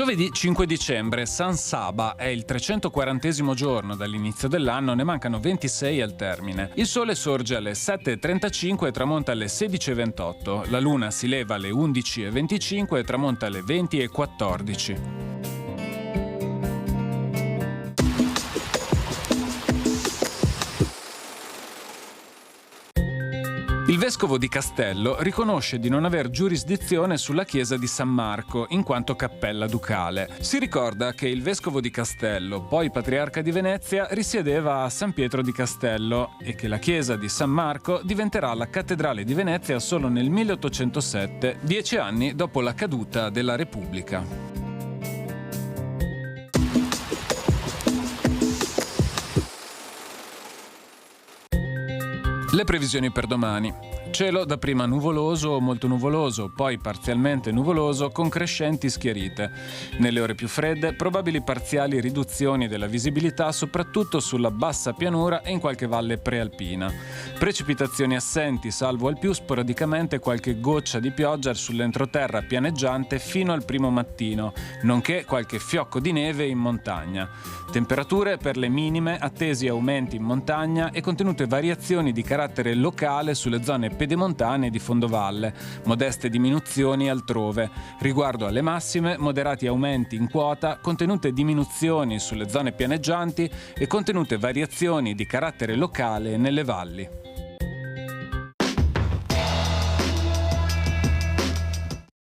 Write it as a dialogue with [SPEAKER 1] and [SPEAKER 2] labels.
[SPEAKER 1] Giovedì 5 dicembre, San Saba, è il 340° giorno dall'inizio dell'anno, ne mancano 26 al termine. Il sole sorge alle 7:35 e tramonta alle 16:28. La luna si leva alle 11:25 e tramonta alle 20:14. Il vescovo di Castello riconosce di non aver giurisdizione sulla chiesa di San Marco, in quanto cappella ducale. Si ricorda che il vescovo di Castello, poi patriarca di Venezia, risiedeva a San Pietro di Castello e che la chiesa di San Marco diventerà la cattedrale di Venezia solo nel 1807, 10 anni dopo la caduta della Repubblica. Le previsioni per domani. Cielo dapprima nuvoloso o molto nuvoloso, poi parzialmente nuvoloso con crescenti schiarite. Nelle ore più fredde, probabili parziali riduzioni della visibilità soprattutto sulla bassa pianura e in qualche valle prealpina. Precipitazioni assenti, salvo al più sporadicamente qualche goccia di pioggia sull'entroterra pianeggiante fino al primo mattino, nonché qualche fiocco di neve in montagna. Temperature per le minime, attesi aumenti in montagna e contenute variazioni di carattere locale sulle zone pedemontane di fondovalle, modeste diminuzioni altrove. Riguardo alle massime, moderati aumenti in quota, contenute diminuzioni sulle zone pianeggianti e contenute variazioni di carattere locale nelle valli.